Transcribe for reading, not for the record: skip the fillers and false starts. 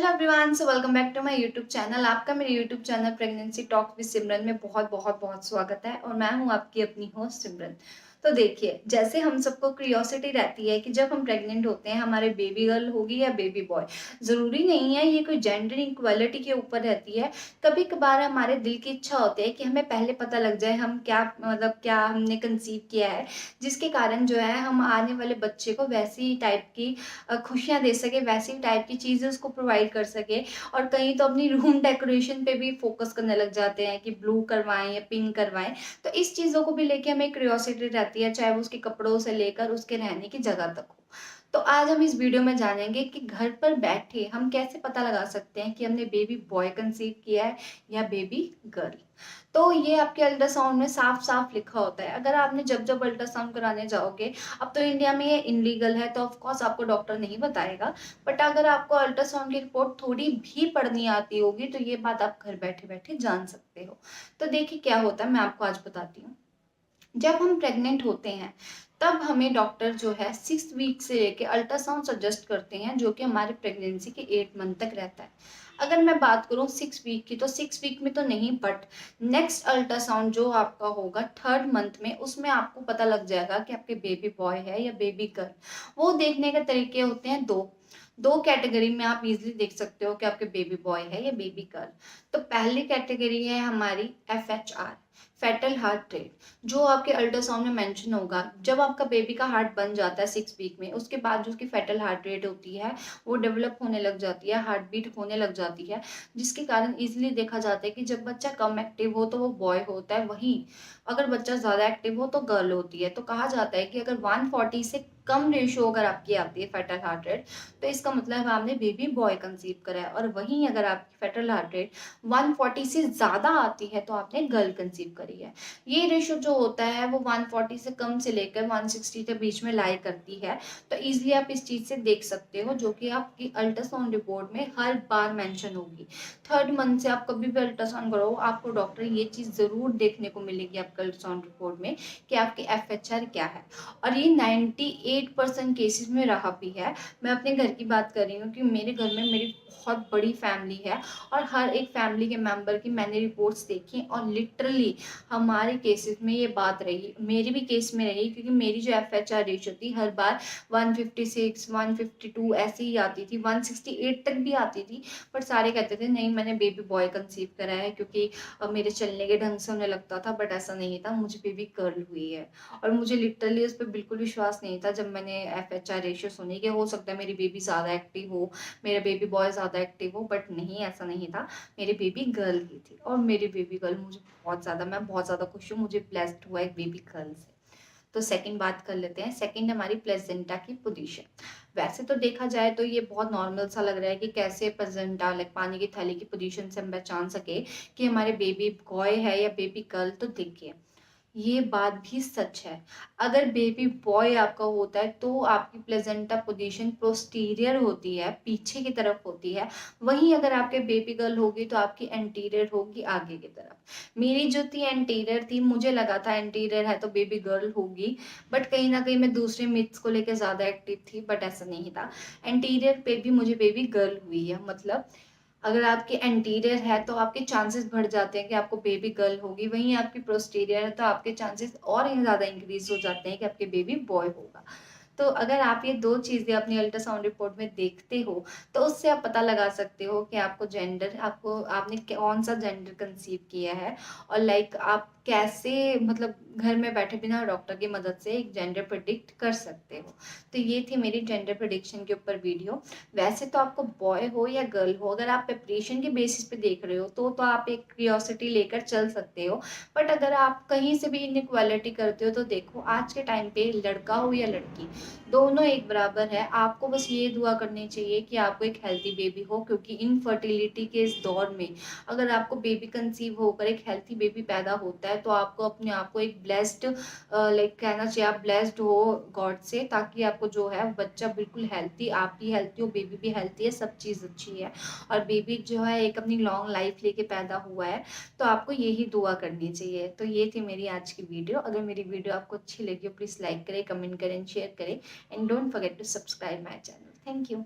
Hello everyone, so welcome back to my YouTube channel. आपका मेरे YouTube channel pregnancy talk with Simran में बहुत बहुत बहुत स्वागत है और मैं हूं आपकी अपनी होस्ट सिमरन। तो देखिए, जैसे हम सबको क्यूरियोसिटी रहती है कि जब हम प्रेग्नेंट होते हैं हमारे बेबी गर्ल होगी या बेबी बॉय, ज़रूरी नहीं है ये कोई जेंडर इक्वालिटी के ऊपर रहती है। कभी कभार हमारे दिल की इच्छा होती है कि हमें पहले पता लग जाए हम क्या क्या हमने कंसीव किया है, जिसके कारण जो है हम आने वाले बच्चे को वैसी टाइप की खुशियाँ दे सके, वैसी टाइप की चीज़ें उसको प्रोवाइड कर सके। और कहीं तो अपनी रूम डेकोरेशन पे भी फोकस करने लग जाते हैं कि ब्लू करवाएं या पिंक करवाएं। तो इस चीज़ों को भी लेके हमें क्यूरियोसिटी रहती है, चाहे वो उसके कपड़ों से लेकर उसके रहने की जगह तक हो। तो आज हम इस वीडियो में जानेंगे कि घर पर बैठे हम कैसे पता लगा सकते हैं कि हमने बेबी बॉय कंसीव किया है या बेबी गर्ल। तो ये आपके अल्ट्रासाउंड में साफ साफ लिखा होता है। अगर आपने जब जब अल्ट्रासाउंड कराने जाओगे, अब तो इंडिया में ये इनलीगल है तो ऑफ कोर्स आपको डॉक्टर नहीं बताएगा, बट अगर आपको अल्ट्रासाउंड की रिपोर्ट थोड़ी भी पढ़नी आती होगी तो ये बात आप घर बैठे बैठे जान सकते हो। तो देखिए क्या होता है, मैं आपको आज बताती हूँ। जब हम प्रेग्नेंट होते हैं तब हमें डॉक्टर जो है 6 वीक से लेके अल्ट्रासाउंड सजेस्ट करते हैं, जो कि हमारे प्रेगनेंसी के 8 मंथ तक रहता है। अगर मैं बात करूं 6 वीक की, तो 6 वीक में तो नहीं, बट नेक्स्ट अल्ट्रासाउंड जो आपका होगा 3rd मंथ में, उसमें आपको पता लग जाएगा कि आपके बेबी बॉय है या बेबी गर्ल। वो देखने के तरीके होते हैं दो। दो कैटेगरी में आप इजीली देख सकते हो कि आपके बेबी बॉय है या बेबी गर्ल। तो पहली कैटेगरी है हमारी FHR, फेटल हार्ट रेट, जो आपके अल्ट्रासाउंड में मेंशन होगा। जब आपका बेबी का हार्ट बन जाता है 6 वीक में, उसके बाद जो उसकी फेटल हार्ट रेट होती है वो डेवलप होने लग जाती है, हार्ट बीट होने लग जाती है, जिसके कारण इजीली देखा जाता है कि जब बच्चा कम एक्टिव हो तो वो बॉय होता है, वहीं अगर बच्चा ज़्यादा एक्टिव हो तो गर्ल होती है। तो कहा जाता है कि अगर 140 से कम रेशियो अगर आपकी आती है फेटल हार्ट रेट, तो इसका मतलब आपने बेबी बॉय कंसीव करा है। और वहीं अगर आपकी फेटल हार्ट रेट 140 से ज़्यादा आती है तो आपने गर्ल कंसीव करी है। ये रेशियो जो होता है वो 140 से कम से लेकर 160 के बीच में लाई करती है। तो इजीली आप इस चीज़ से देख सकते हो, जो कि आपकी अल्ट्रासाउंड रिपोर्ट में हर बार मेंशन होगी। 3rd मंथ से आप कभी भी अल्ट्रासाउंड करो, आपको डॉक्टर ये चीज़ ज़रूर देखने को मिलेगी आपके अल्ट्रासाउंड रिपोर्ट में कि आपकी FHR क्या है। और ये 98% केसेस में रहा भी है। मैं अपने घर की बात कर रही हूँ कि मेरे घर में मेरी बहुत बड़ी फैमिली है और हर एक फैमिली के मेंबर की मैंने रिपोर्ट्स देखी और लिटरली हमारे केसेस में ये बात रही, मेरे भी केस में रही, क्योंकि मेरी जो FHR रेशियो थी हर बार 156 152 ऐसे ही आती थी, 168 तक भी आती थी। बट सारे कहते थे नहीं मैंने बेबी बॉय कंसीव करा है, क्योंकि मेरे चलने के ढंग से उन्हें लगता था, बट ऐसा नहीं था, मुझे बेबी गर्ल हुई है। और मुझे लिटरली उस पर बिल्कुल विश्वास नहीं था जब मैंने FHR रेशियो सुनी कि हो सकता है मेरी बेबी ज़्यादा एक्टिव हो, मेरा बेबी बॉय ज़्यादा एक्टिव हो, बट नहीं, ऐसा नहीं था। मेरी बेबी गर्ल ही थी और मेरी बेबी गर्ल मुझे मैं बहुत ज़्यादा खुश हूँ, मुझे ब्लेस्ड हुआ एक बेबी गर्ल से। तो सेकंड बात कर लेते हैं। सेकंड हमारी प्लेजेंटा की पोजीशन। वैसे तो देखा जाए तो ये बहुत नॉर्मल सा लग रहा है कि कैसे प्लेजेंटा लाइक पानी की थैली की पोजीशन से हम पहचान सके कि हमारे बेबी बॉय है या बेबी गर्ल। तो देखिए, ये बात भी सच है। अगर बेबी बॉय आपका होता है तो आपकी प्लेजेंटा पोजीशन पोस्टीरियर होती है, पीछे की तरफ होती है। वहीं अगर आपके बेबी गर्ल होगी तो आपकी एंटीरियर होगी, आगे की तरफ। मेरी जो थी एंटीरियर थी, मुझे लगा था एंटीरियर है तो बेबी गर्ल होगी, बट कहीं ना कहीं मैं दूसरे मिथ्स को लेकर ज़्यादा एक्टिव थी, बट ऐसा नहीं था। एंटीरियर पे भी मुझे बेबी गर्ल हुई है। मतलब अगर आपकी एंटीरियर है तो आपके चांसेस बढ़ जाते हैं कि आपको बेबी गर्ल होगी, वहीं आपकी प्रोस्टीरियर है तो आपके चांसेस और ही ज़्यादा इंक्रीज हो जाते हैं कि आपके बेबी बॉय होगा। तो अगर आप ये दो चीज़ें अपनी अल्ट्रासाउंड रिपोर्ट में देखते हो तो उससे आप पता लगा सकते हो कि आपको जेंडर, आपको आपने कौन सा जेंडर कंसीव किया है। और लाइक आप कैसे मतलब घर में बैठे बिना डॉक्टर की मदद से एक जेंडर प्रिडिक्ट कर सकते हो। तो ये थी मेरी जेंडर प्रिडिक्शन के ऊपर वीडियो। वैसे तो आपको बॉय हो या गर्ल हो, अगर आप प्रिपरेशन के बेसिस पे देख रहे हो तो आप एक क्यूरियोसिटी लेकर चल सकते हो। बट अगर आप कहीं से भी इनइक्वालिटी करते हो तो देखो, आज के टाइम पे लड़का हो या लड़की, दोनों एक बराबर है। आपको बस ये दुआ करनी चाहिए कि आपको एक हेल्थी बेबी हो, क्योंकि इनफर्टिलिटी के इस दौर में अगर आपको बेबी कंसीव होकर एक हेल्थी बेबी पैदा होता है तो आपको अपने आप को एक ब्लेस्ड लाइक कहना चाहिए, आप ब्लेस्ड हो गॉड से, ताकि आपको जो है बच्चा बिल्कुल हेल्थी, आप भी हेल्थी हो, बेबी भी हेल्थी है, सब चीज़ अच्छी है। और बेबी जो है एक अपनी लॉन्ग लाइफ लेके पैदा हुआ है, तो आपको यही दुआ करनी चाहिए। तो ये थी मेरी आज की वीडियो। अगर मेरी वीडियो आपको अच्छी लगी हो प्लीज़ लाइक करें, कमेंट करें, शेयर करें, and don't forget to subscribe my channel. Thank you.